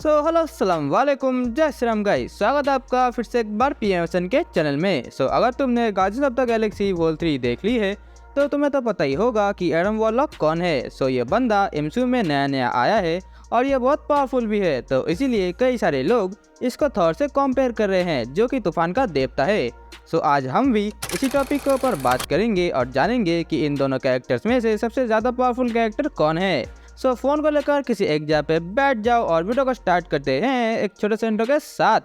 Hello अस्सलाम वालेकुम, जय श्री राम गाइस। स्वागत है आपका फिर से एक बार पीएमएसएन के चैनल में। अगर तुमने guardians of the Galaxy wall 3 देख ली है तो तुम्हें तो पता ही होगा कि एडम वॉरलॉक कौन है। ये बंदा एमसीयू में नया आया है और ये बहुत पावरफुल भी है, तो इसीलिए कई सारे लोग इसको थॉर से कंपेयर कर रहे हैं जो कि तूफान का देवता है। आज हम भी इसी टॉपिक के ऊपर बात करेंगे और जानेंगे कि इन दोनों कैरेक्टर्स में से सबसे ज़्यादा पावरफुल कैरेक्टर कौन है। फ़ोन को लेकर किसी एक जगह पे बैठ जाओ और वीडियो को स्टार्ट करते हैं एक छोटे से इंट्रो के साथ।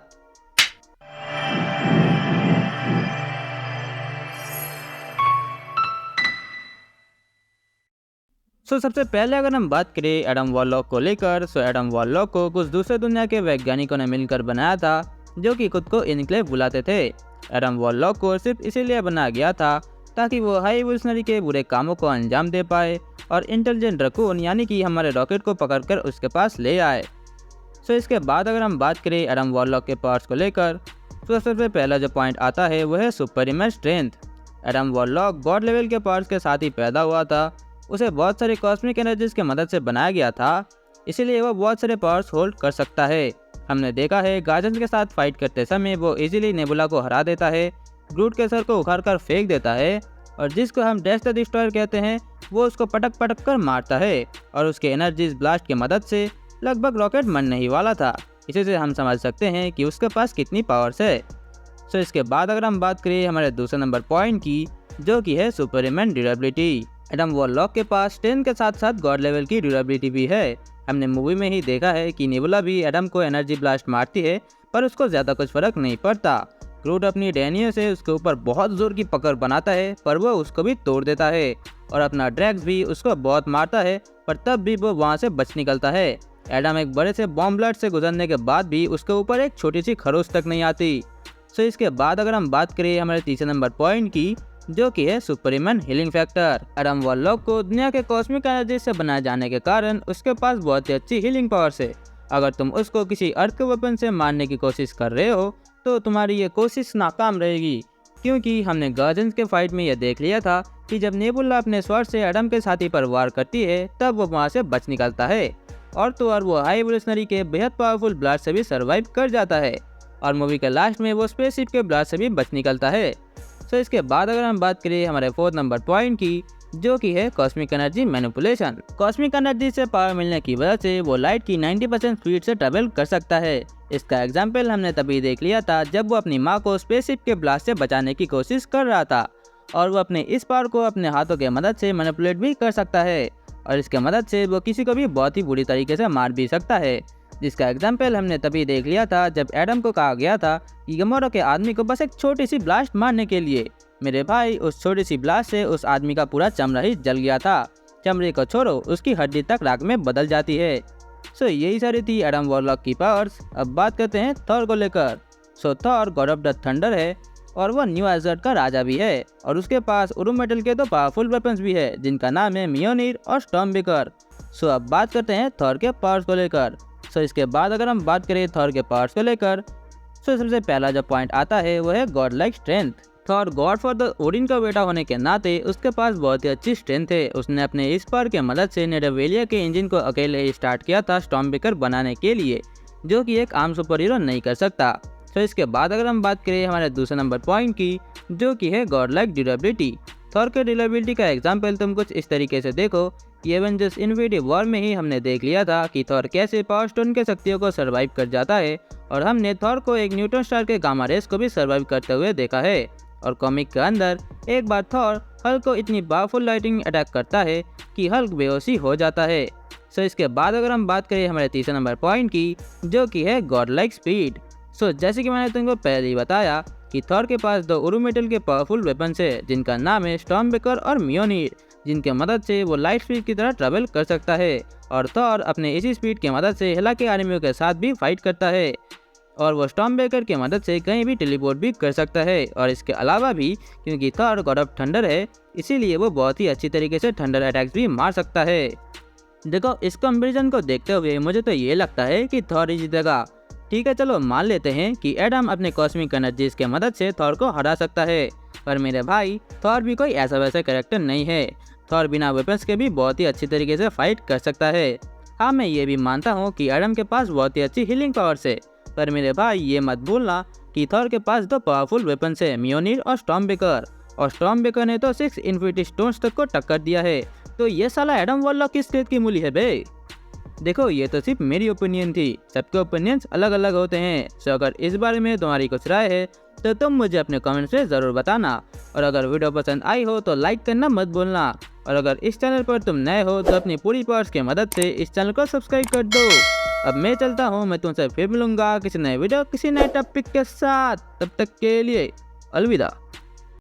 सबसे पहले अगर हम बात करें एडम वॉरलॉक को लेकर, एडम वॉरलॉक को कुछ दूसरे दुनिया के वैज्ञानिकों ने मिलकर बनाया था जो कि खुद को इनक्लेव बुलाते थे। एडम वॉरलॉक को सिर्फ इसीलिए बनाया गया था ताकि वो हाई एवोल्यूशनरी के बुरे कामों को अंजाम दे पाए और इंटेलिजेंट रकून यानी कि हमारे रॉकेट को पकड़कर उसके पास ले आए। इसके बाद अगर हम बात करें एडम वॉरलॉक के पावर्स को लेकर, तो सबसे पहला जो पॉइंट आता है वो है सुपरह्यूमन strength. Adam warlock God level के पावर्स के साथ ही पैदा हुआ था। उसे बहुत सारी कॉस्मिक एनर्जीज की मदद से बनाया गया था, इसीलिए वो बहुत सारे पावर्स होल्ड कर सकता है। हमने देखा है गार्डियंस के साथ फाइट करते समय वो इजीली नेबुला को हरा देता है, ग्रूट के सर को उखाड़ कर फेंक देता है और जिसको हम डैश द डिस्ट्रॉयर कहते हैं वो उसको पटक पटक कर मारता है और उसके एनर्जीज ब्लास्ट की मदद से लगभग रॉकेट मरने ही वाला था। इसी से हम समझ सकते हैं कि उसके पास कितनी पावर्स है। इसके बाद अगर हम बात करें हमारे दूसरे नंबर पॉइंट की, जो कि है सुपरह्यूमन ड्यूरेबिलिटी। एडम वॉरलॉक के पास स्ट्रेंथ के साथ साथ गॉड लेवल की ड्यूरेबिलिटी भी है। हमने मूवी में ही देखा है कि नेबुला भी एडम को एनर्जी ब्लास्ट मारती है पर उसको ज़्यादा कुछ फर्क नहीं पड़ता। ग्रूट अपनी डैनियों से उसके ऊपर बहुत जोर की पकड़ बनाता है पर वो उसको भी तोड़ देता है और अपना ड्रैक्स भी उसको बहुत मारता है पर तब भी वो वहाँ से बच निकलता है। एडम एक बड़े से बॉम्ब ब्लास्ट से गुजरने के बाद भी उसके ऊपर एक छोटी सी खरोच तक नहीं आती। इसके बाद अगर हम बात करें हमारे तीसरे नंबर पॉइंट की, जो कि है सुपरह्यूमन हीलिंग फैक्टर। एडम वॉरलॉक को दुनिया के कॉस्मिक एनर्जी से बनाए जाने के कारण उसके पास बहुत ही अच्छी हीलिंग पावर्स है। अगर तुम उसको किसी अर्थ के वेपन से मारने की कोशिश कर रहे हो तो तुम्हारी ये कोशिश नाकाम रहेगी, क्योंकि हमने गार्डियंस के फाइट में यह देख लिया था कि जब नेबुला अपने स्वॉर्ड से एडम के साथी पर वार करती है तब वो वहाँ से बच निकलता है और तो और वो हाई एवोल्यूशनरी के बेहद पावरफुल ब्लास्ट से भी सर्वाइव कर जाता है और मूवी के लास्ट में वो स्पेसशिप के ब्लास्ट से भी बच निकलता है। इसके बाद अगर हम बात करें हमारे फोर्थ नंबर पॉइंट की, जो कि है cosmic energy manipulation. Cosmic energy से पावर मिलने की वजह से वो लाइट की 90% स्पीड से ट्रेवल कर सकता है। इसका एग्जाम्पल हमने तभी देख लिया था जब वो अपनी माँ को स्पेसशिप के ब्लास्ट से बचाने की कोशिश कर रहा था और वो अपने इस पावर को अपने हाथों के मदद से मैनिपुलेट भी कर सकता है और इसके मदद से वो किसी को भी बहुत ही बुरी तरीके से मार भी सकता है। जिसका एग्जाम्पल हमने तभी देख लिया था जब एडम को कहा गया था कि गमोरा के आदमी को बस एक छोटी सी ब्लास्ट मारने के लिए। मेरे भाई, उस छोटी सी ब्लास्ट से उस आदमी का पूरा चमड़ा ही जल गया था। चमड़े को छोड़ो, उसकी हड्डी तक राख में बदल जाती है। यही सारी थी एडम वॉरलॉक की पावर्स। अब बात करते हैं थॉर को लेकर। Thor God of the thunder है और वह न्यू एसगर्ड का राजा भी है और उसके पास उरुम मेटल के 2 पावरफुल वेपन्स भी है जिनका नाम है मियोनीर और स्टॉर्मबेकर। अब बात करते हैं थॉर के पावर्स को लेकर। इसके बाद अगर हम बात करें थॉर के पावर्स को लेकर, सबसे पहला जो पॉइंट आता है वो है God like strength. Thor God for the Odin का बेटा होने के नाते उसके पास बहुत ही अच्छी स्ट्रेंथ है। उसने अपने इस पावर के मदद से नेडवेलिया के इंजन को अकेले ही स्टार्ट किया था स्टॉर्मबेकर बनाने के लिए, जो कि एक आम सुपर हीरो नहीं कर सकता। इसके बाद अगर हम बात करें हमारे दूसरे नंबर पॉइंट की, जो कि है गॉड लाइक ड्यूरेबिलिटी। थॉर के ड्यूरेबिलिटी का एग्जाम्पल तुम कुछ इस तरीके से देखो कि एवेंजर्स इन्फिनिटी वॉर में ही हमने देख लिया था कि थॉर कैसे पावर स्टोन के शक्तियों को सर्वाइव कर जाता है और हमने थॉर को एक न्यूट्रॉन स्टार के गामा रेस को भी सर्वाइव करते हुए देखा है। और कॉमिक के अंदर एक बार थॉर हल्क को इतनी पावरफुल लाइटिंग अटैक करता है कि हल्क बेहोशी हो जाता है। इसके बाद अगर हम बात करें हमारे तीसरे नंबर पॉइंट की, जो कि है गॉड लाइक स्पीड। जैसे कि मैंने तुमको पहले ही बताया कि थॉर के पास 2 उरुम मेटल के पावरफुल वेपन्स है जिनका नाम है स्टॉर्मबेकर और मियोनीर, जिनके मदद से वो लाइट स्पीड की तरह ट्रेवल कर सकता है और थॉर अपने इसी स्पीड की मदद से हेला के आर्मियों के साथ भी फाइट करता है और वो स्टॉर्मबेकर की मदद से कहीं भी टेलीपोर्ट भी कर सकता है। और इसके अलावा भी क्योंकि थॉर गॉड ऑफ थंडर है इसीलिए वो बहुत ही अच्छी तरीके से थंडर अटैक्स भी मार सकता है। देखो, इस कंपेरिजन को देखते हुए मुझे तो ये लगता है कि थॉर ही जीतेगा। ठीक है, चलो मान लेते हैं कि एडम अपने कॉस्मिक एनर्जीज के मदद से थॉर को हरा सकता है, पर मेरे भाई थॉर भी कोई ऐसा वैसा कैरेक्टर नहीं है। थॉर बिना वेपन्स के भी बहुत ही अच्छी तरीके से फाइट कर सकता है। हाँ, मैं ये भी मानता हूँ कि एडम के पास बहुत ही अच्छी हीलिंग पावर्स है, पर मेरे भाई ये मत भूलना कि थॉर के पास दो पावरफुल वेपन्स है, म्योनिर और स्टॉर्मबेकर। और स्टॉर्मबेकर ने तो 6 इन्फिनिटी स्टोन्स तक को टक्कर दिया है, तो ये साला एडम वॉरलॉक किस खेत की मूली है बे। देखो, ये तो सिर्फ मेरी ओपिनियन थी, सबके ओपिनियंस अलग अलग होते हैं। सो अगर इस बारे में तुम्हारी कुछ राय है तो तुम मुझे अपने कमेंट्स में ज़रूर बताना। और अगर वीडियो पसंद आई हो तो लाइक करना मत भूलना। और अगर इस चैनल पर तुम नए हो तो अपनी पूरी पावर्स की मदद से इस चैनल को सब्सक्राइब कर दो। अब मैं चलता हूँ, मैं तुमसे फिर मिलूंगा किसी नए वीडियो किसी नए टॉपिक के साथ। तब तक के लिए अलविदा।